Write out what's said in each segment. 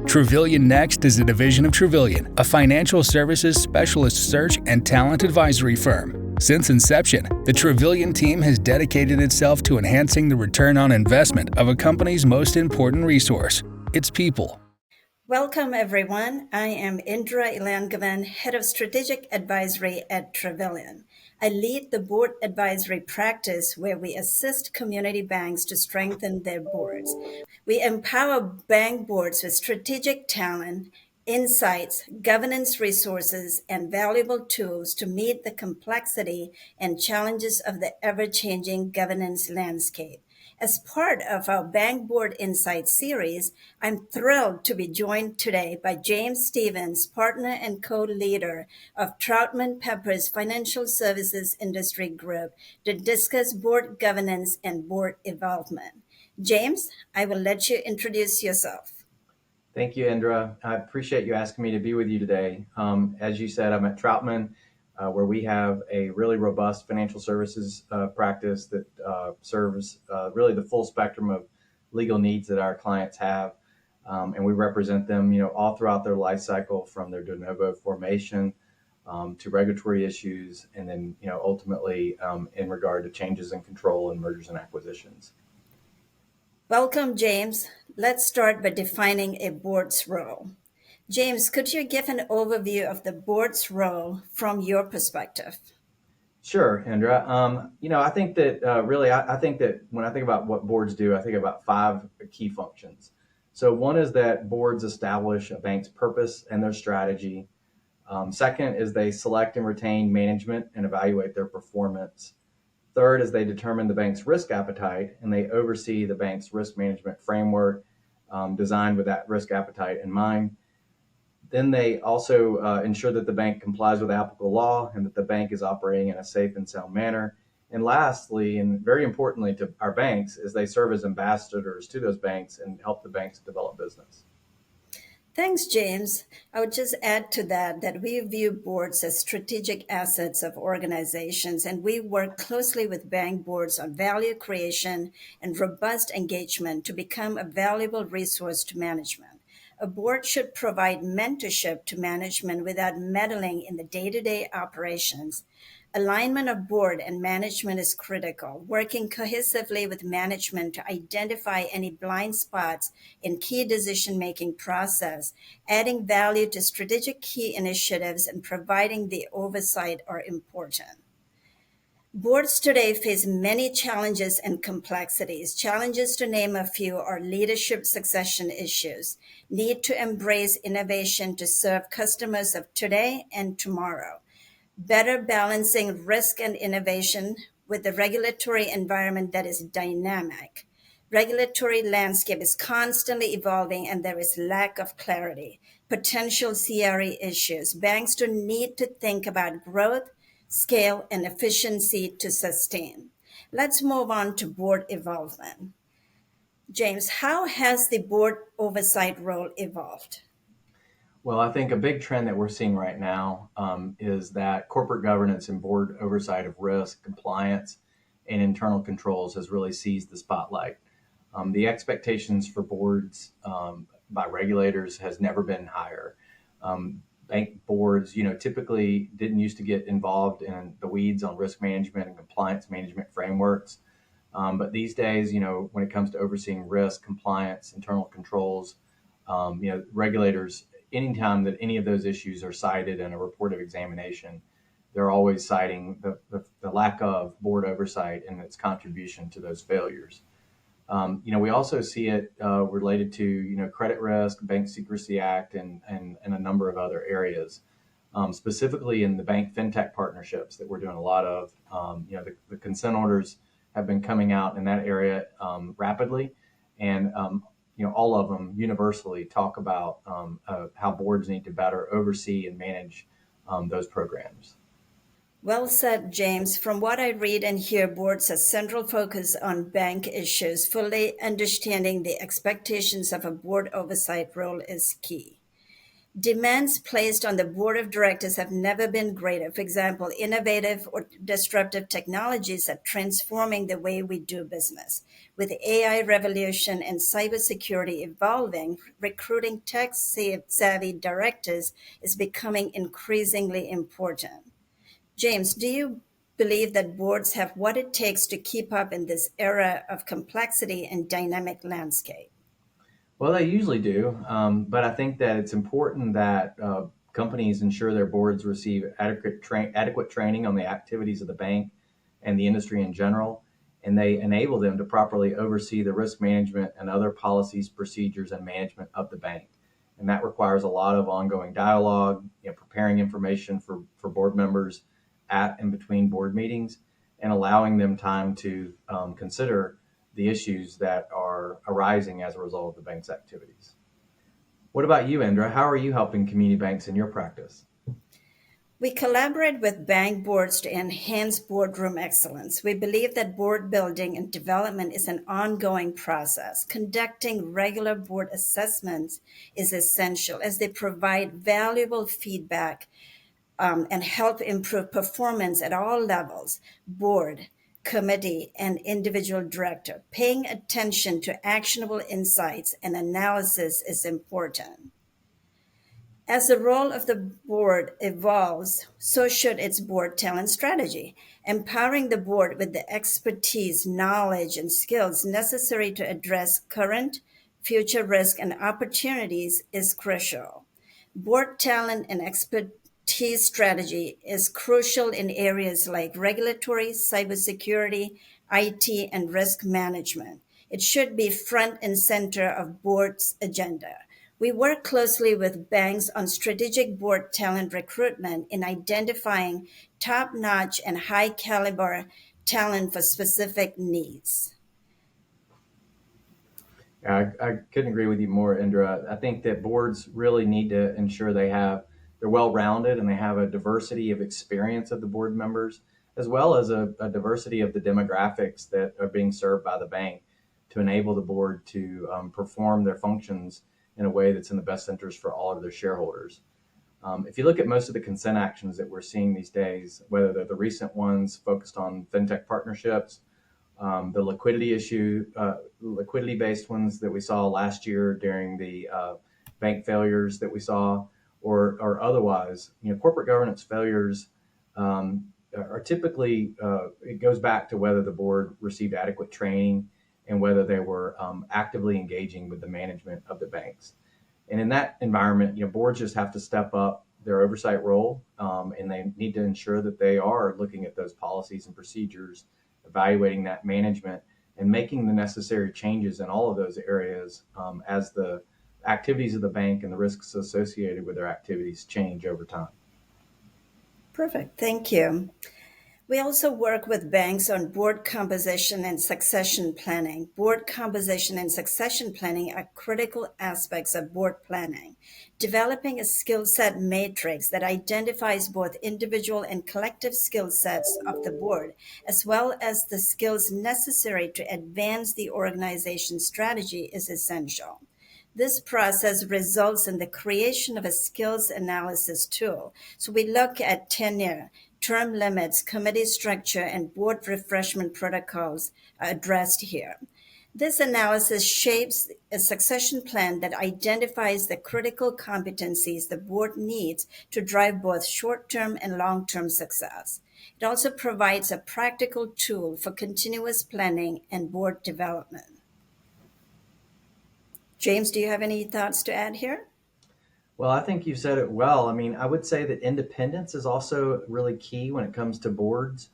Travillian Next is a division of Travillian, a financial services specialist search and talent advisory firm. Since inception, the Travillian team has dedicated itself to enhancing the return on investment of a company's most important resource, its people. Welcome, everyone. I am Indra Elangovan, Head of Strategic Advisory at Travillian. I lead the board advisory practice where we assist community banks to strengthen their boards. We empower bank boards with strategic talent, insights, governance resources, and valuable tools to meet the complexity and challenges of the ever-changing governance landscape. As part of our Bank Board Insight series, I'm thrilled to be joined today by James Stevens, partner and co-leader of Troutman Pepper's Financial Services Industry Group, to discuss board governance and board involvement. James, I will let you introduce yourself. Thank you, Indra. I appreciate you asking me to be with you today. As you said, I'm at Troutman, where we have a really robust financial services practice that serves really the full spectrum of legal needs that our clients have. And we represent them, all throughout their life cycle, from their de novo formation to regulatory issues, and then, ultimately in regard to changes in control and mergers and acquisitions. Welcome, James. Let's start by defining a board's role. James, could you give an overview of the board's role from your perspective? Sure, Indra. I think that I think that when I think about what boards do, I think about five key functions. So one is that boards establish a bank's purpose and their strategy. Second is they select and retain management and evaluate their performance. Third is they determine the bank's risk appetite and they oversee the bank's risk management framework designed with that risk appetite in mind. Then they also ensure that the bank complies with applicable law and that the bank is operating in a safe and sound manner. And lastly, and very importantly to our banks, is they serve as ambassadors to those banks and help the banks develop business. Thanks, James. I would just add to that we view boards as strategic assets of organizations, and we work closely with bank boards on value creation and robust engagement to become a valuable resource to management. A board should provide mentorship to management without meddling in the day-to-day operations. Alignment of board and management is critical, working cohesively with management to identify any blind spots in key decision-making process, adding value to strategic key initiatives, and providing the oversight are important. Boards today face many challenges and complexities. Challenges, to name a few, are leadership succession issues, need to embrace innovation to serve customers of today and tomorrow, better balancing risk and innovation with the regulatory environment that is dynamic. Regulatory landscape is constantly evolving and there is lack of clarity. Potential CRE issues. Banks do need to think about growth, scale, and efficiency to sustain. Let's move on to board involvement. James, how has the board oversight role evolved? Well, I think a big trend that we're seeing right now is that corporate governance and board oversight of risk, compliance, and internal controls has really seized the spotlight. The expectations for boards by regulators has never been higher. Bank boards, typically didn't used to get involved in the weeds on risk management and compliance management frameworks. But these days, when it comes to overseeing risk, compliance, internal controls, regulators, anytime that any of those issues are cited in a report of examination, they're always citing the lack of board oversight and its contribution to those failures. We also see it related to, credit risk, Bank Secrecy Act, and a number of other areas. Specifically in the bank fintech partnerships that we're doing a lot of, the consent orders have been coming out in that area rapidly, and all of them universally talk about how boards need to better oversee and manage those programs. Well said, James. From what I read and hear, boards have central focus on bank issues. Fully understanding the expectations of a board oversight role is key. Demands placed on the board of directors have never been greater. For example, innovative or disruptive technologies are transforming the way we do business. With the AI revolution and cybersecurity evolving, recruiting tech savvy directors is becoming increasingly important. James, do you believe that boards have what it takes to keep up in this era of complexity and dynamic landscape? Well, they usually do, but I think that it's important that companies ensure their boards receive adequate training on the activities of the bank and the industry in general, and they enable them to properly oversee the risk management and other policies, procedures, and management of the bank. And that requires a lot of ongoing dialogue, preparing information for board members at and between board meetings, and allowing them time to consider the issues that are arising as a result of the bank's activities. What about you, Indra? How are you helping community banks in your practice? We collaborate with bank boards to enhance boardroom excellence. We believe that board building and development is an ongoing process. Conducting regular board assessments is essential as they provide valuable feedback and help improve performance at all levels board, committee, and individual director. Paying attention to actionable insights and analysis is important. As the role of the board evolves, so should its board talent strategy. Empowering the board with the expertise, knowledge, and skills necessary to address current, future risk and opportunities is crucial. Board talent and expertise strategy is crucial in areas like regulatory, cybersecurity, IT, and risk management. It should be front and center of board's agenda. We work closely with banks on strategic board talent recruitment in identifying top notch and high caliber talent for specific needs. I couldn't agree with you more, Indra. I think that boards really need to ensure they're well rounded and they have a diversity of experience of the board members, as well as a diversity of the demographics that are being served by the bank to enable the board to perform their functions in a way that's in the best interest for all of their shareholders. If you look at most of the consent actions that we're seeing these days, whether they're the recent ones focused on fintech partnerships, the liquidity-based ones that we saw last year during the bank failures that we saw, or otherwise, corporate governance failures are typically it goes back to whether the board received adequate training and whether they were actively engaging with the management of the banks. And in that environment, boards just have to step up their oversight role, and they need to ensure that they are looking at those policies and procedures, evaluating that management, and making the necessary changes in all of those areas as the activities of the bank and the risks associated with their activities change over time. Perfect. Thank you. We also work with banks on board composition and succession planning. Board composition and succession planning are critical aspects of board planning. Developing a skill set matrix that identifies both individual and collective skill sets of the board, as well as the skills necessary to advance the organization's strategy, is essential. This process results in the creation of a skills analysis tool. So we look at tenure, term limits, committee structure, and board refreshment protocols are addressed here. This analysis shapes a succession plan that identifies the critical competencies the board needs to drive both short term and long term success. It also provides a practical tool for continuous planning and board development. James, do you have any thoughts to add here? Well, I think you said it well. I mean, I would say that independence is also really key when it comes to boards.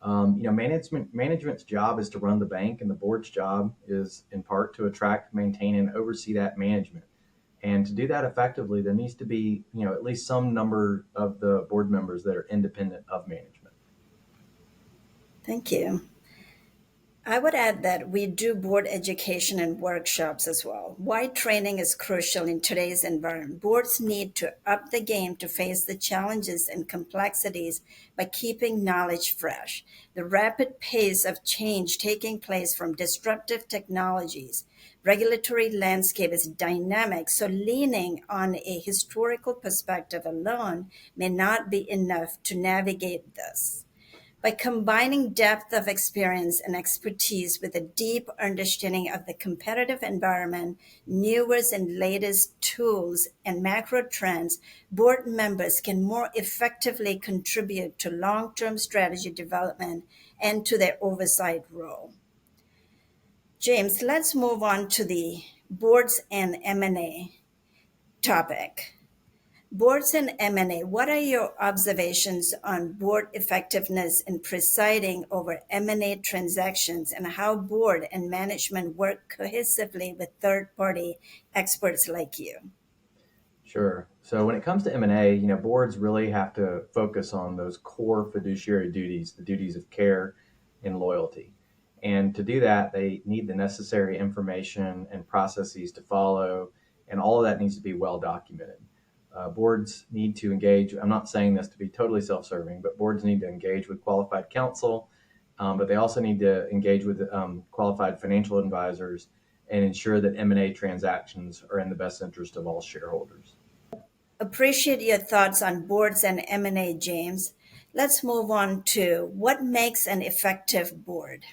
Management's job is to run the bank, and the board's job is in part to attract, maintain, and oversee that management. And to do that effectively, there needs to be, at least some number of the board members that are independent of management. Thank you. I would add that we do board education and workshops as well. Why training is crucial in today's environment. Boards need to up the game to face the challenges and complexities by keeping knowledge fresh. The rapid pace of change taking place from disruptive technologies Regulatory landscape is dynamic, so leaning on a historical perspective alone may not be enough to navigate this. By combining depth of experience and expertise with a deep understanding of the competitive environment, newest and latest tools, and macro trends, board members can more effectively contribute to long term strategy development and to their oversight role. James, let's move on to the boards and M&A topic. Boards and M&A, what are your observations on board effectiveness in presiding over M&A transactions and how board and management work cohesively with third-party experts like you? Sure. So when it comes to M&A, boards really have to focus on those core fiduciary duties, the duties of care and loyalty. And to do that, they need the necessary information and processes to follow, and all of that needs to be well documented. Boards need to engage. I'm not saying this to be totally self-serving, but boards need to engage with qualified counsel, but they also need to engage with qualified financial advisors and ensure that M&A transactions are in the best interest of all shareholders. Appreciate your thoughts on boards and M&A, James. Let's move on to what makes an effective board.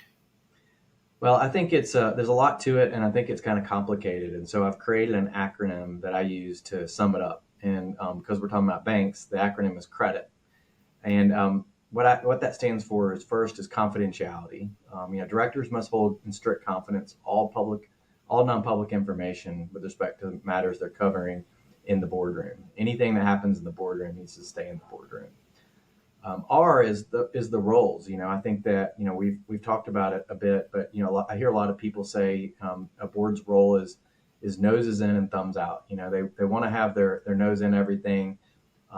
Well, I think it's there's a lot to it, and I think it's kind of complicated. And so I've created an acronym that I use to sum it up. And because we're talking about banks, the acronym is CREDIT. And what that stands for is first is confidentiality. Directors must hold in strict confidence all non-public information with respect to matters they're covering in the boardroom. Anything that happens in the boardroom needs to stay in the boardroom. R is the roles. I think that we've talked about it a bit, but I hear a lot of people say a board's role is noses in and thumbs out. They want to have their nose in everything,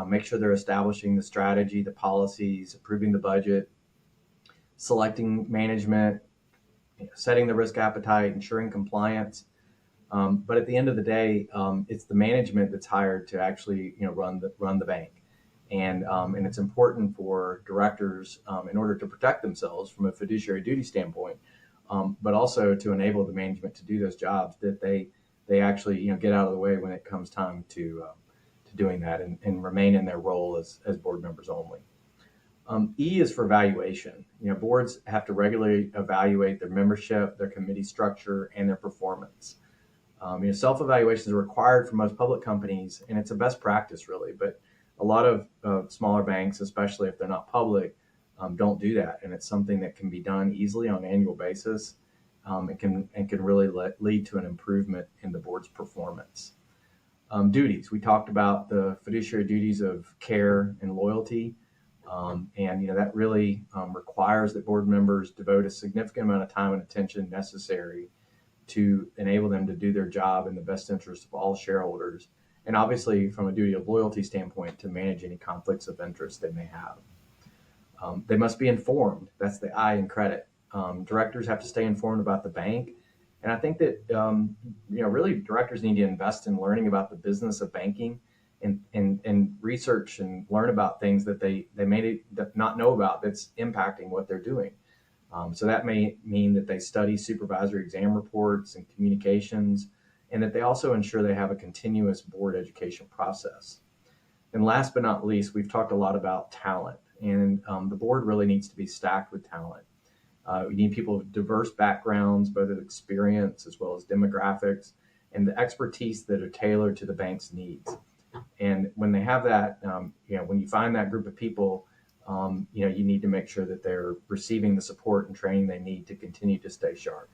make sure they're establishing the strategy, the policies, approving the budget, selecting management, setting the risk appetite, ensuring compliance. But at the end of the day, it's the management that's hired to actually run the bank. And it's important for directors in order to protect themselves from a fiduciary duty standpoint, but also to enable the management to do those jobs that they actually get out of the way when it comes time to doing that and remain in their role as board members only. E is for evaluation. Boards have to regularly evaluate their membership, their committee structure, and their performance. Self-evaluation is required for most public companies, and it's a best practice really, but a lot of smaller banks, especially if they're not public, don't do that. And it's something that can be done easily on an annual basis. It can really lead to an improvement in the board's performance. Duties. We talked about the fiduciary duties of care and loyalty. And that really requires that board members devote a significant amount of time and attention necessary to enable them to do their job in the best interest of all shareholders. And obviously, from a duty of loyalty standpoint, to manage any conflicts of interest they may have. They must be informed. That's the I in credit. Directors have to stay informed about the bank. And I think that, really directors need to invest in learning about the business of banking and research and learn about things that they may not know about that's impacting what they're doing. So that may mean that they study supervisory exam reports and communications, and that they also ensure they have a continuous board education process. And last but not least, we've talked a lot about talent, and the board really needs to be stacked with talent. We need people with diverse backgrounds, both of experience as well as demographics, and the expertise that are tailored to the bank's needs. And when they have that, when you find that group of people, you need to make sure that they're receiving the support and training they need to continue to stay sharp.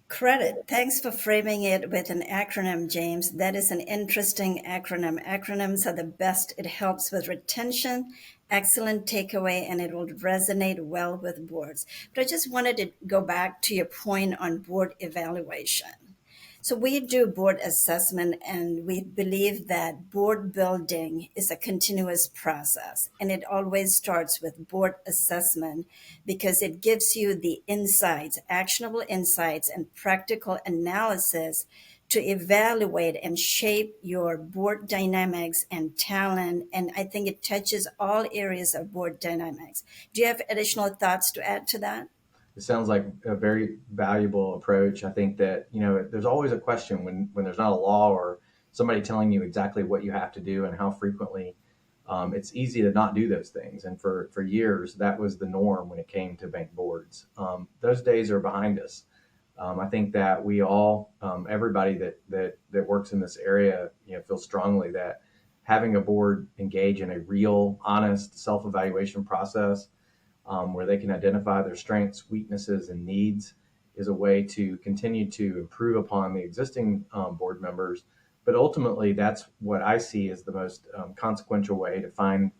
Credit. Thanks for framing it with an acronym, James. That is an interesting acronym. Acronyms are the best. It helps with retention, excellent takeaway, and it will resonate well with boards. But I just wanted to go back to your point on board evaluation. So we do board assessment, and we believe that board building is a continuous process, and it always starts with board assessment because it gives you the insights, actionable insights, and practical analysis to evaluate and shape your board dynamics and talent. And I think it touches all areas of board dynamics. Do you have additional thoughts to add to that? It sounds like a very valuable approach. I think that, there's always a question when there's not a law or somebody telling you exactly what you have to do and how frequently. It's easy to not do those things. And for years, that was the norm when it came to bank boards. Those days are behind us. I think that we all, everybody that works in this area, feels strongly that having a board engage in a real, honest self-evaluation process, where they can identify their strengths, weaknesses, and needs, is a way to continue to improve upon the existing board members. But ultimately, that's what I see as the most consequential way to find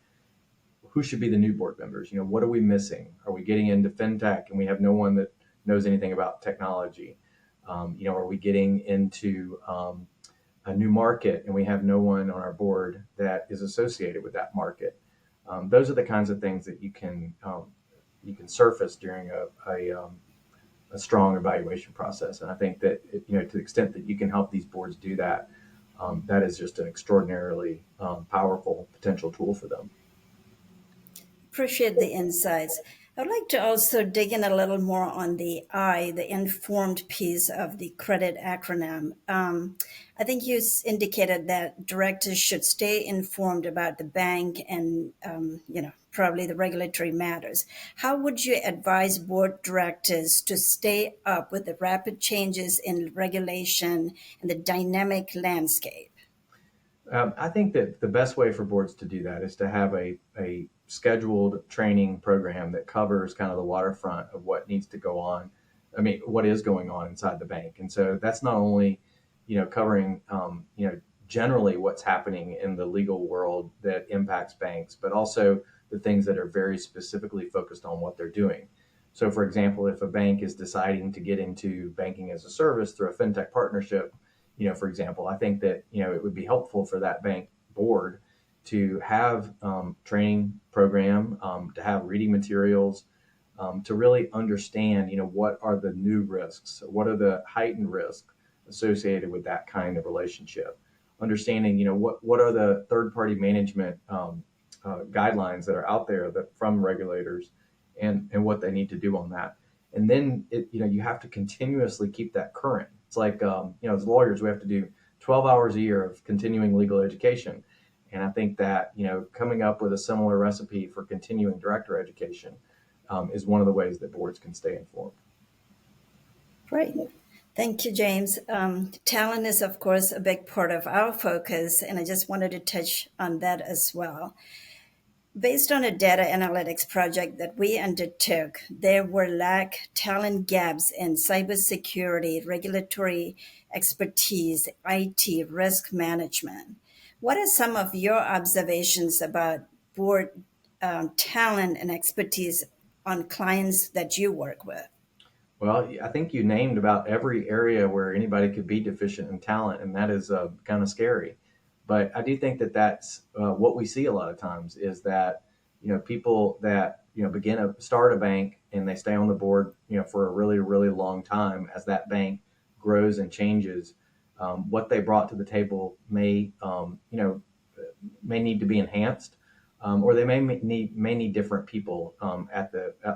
who should be the new board members. What are we missing? Are we getting into fintech and we have no one that knows anything about technology? Are we getting into a new market and we have no one on our board that is associated with that market? Those are the kinds of things that you can surface during a strong evaluation process. And I think that, to the extent that you can help these boards do that, that is just an extraordinarily powerful potential tool for them. Appreciate the insights. I'd like to also dig in a little more on the I, the informed piece of the credit acronym. I think you indicated that directors should stay informed about the bank and, probably the regulatory matters. How would you advise board directors to stay up with the rapid changes in regulation and the dynamic landscape? I think that the best way for boards to do that is to have a scheduled training program that covers kind of the waterfront of what needs to go on. I mean, what is going on inside the bank. And so that's not only, covering, generally what's happening in the legal world that impacts banks, but also the things that are very specifically focused on what they're doing. So, for example, if a bank is deciding to get into banking as a service through a fintech partnership, for example, I think that, it would be helpful for that bank board to have training program, to have reading materials, to really understand, what are the new risks, what are the heightened risks associated with that kind of relationship. Understanding, what are the third-party management guidelines that are out there that from regulators, and what they need to do on that. And then you have to continuously keep that current. It's like, as lawyers, we have to do 12 hours a year of continuing legal education. And I think that, coming up with a similar recipe for continuing director education is one of the ways that boards can stay informed. Great. Thank you, James. Talent is, of course, a big part of our focus, and I just wanted to touch on that as well. Based on a data analytics project that we undertook, there were talent gaps in cybersecurity, regulatory expertise, IT, risk management. What are some of your observations about board talent and expertise on clients that you work with? Well, I think you named about every area where anybody could be deficient in talent, and that is kind of scary. But I do think that that's what we see a lot of times is that, people that, start a bank and they stay on the board, for a really, really long time as that bank grows and changes. What they brought to the table may need to be enhanced, or they may need different people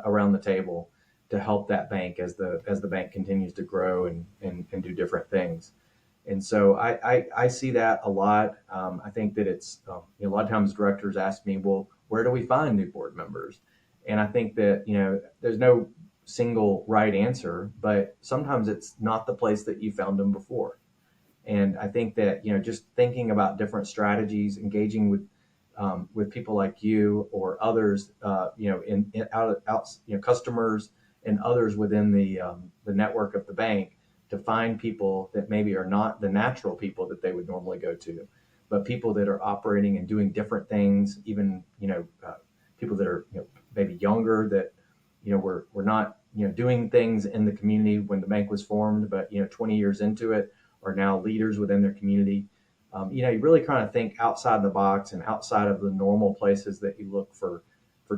around the table to help that bank as the bank continues to grow and do different things. And so I see that a lot. I think that it's a lot of times directors ask me, well, where do we find new board members? And I think that there's no single right answer, but sometimes it's not the place that you found them before. And I think that just thinking about different strategies, engaging with people like you or others, customers and others within the network of the bank, to find people that maybe are not the natural people that they would normally go to, but people that are operating and doing different things, even people that are maybe younger that were not doing things in the community when the bank was formed, but 20 years into it are now leaders within their community. You really kind of think outside the box and outside of the normal places that you look for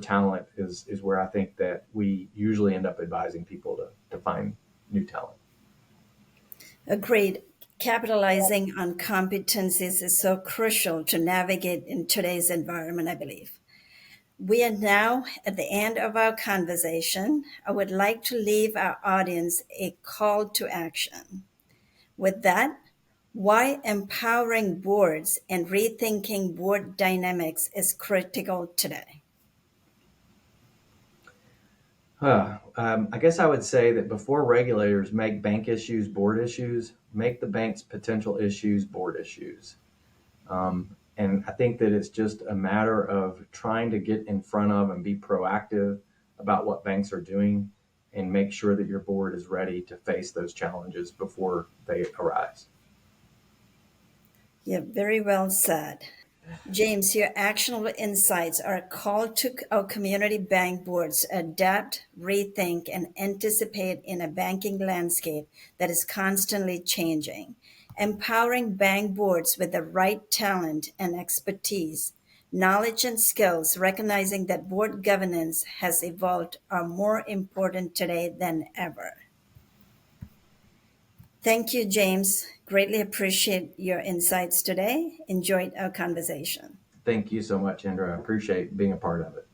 talent is where I think that we usually end up advising people to find new talent. Agreed. Capitalizing on competencies is so crucial to navigate in today's environment, I believe. We are now at the end of our conversation. I would like to leave our audience a call to action. With that, why empowering boards and rethinking board dynamics is critical today. I guess I would say that before regulators make bank issues board issues, make the bank's potential issues board issues. And I think that it's just a matter of trying to get in front of and be proactive about what banks are doing and make sure that your board is ready to face those challenges before they arise. Yeah, very well said. James, your actionable insights are a call to our community bank boards to adapt, rethink, and anticipate in a banking landscape that is constantly changing. Empowering bank boards with the right talent and expertise, knowledge and skills, recognizing that board governance has evolved, are more important today than ever. Thank you, James. Greatly appreciate your insights today. Enjoyed our conversation. Thank you so much, Indra. I appreciate being a part of it.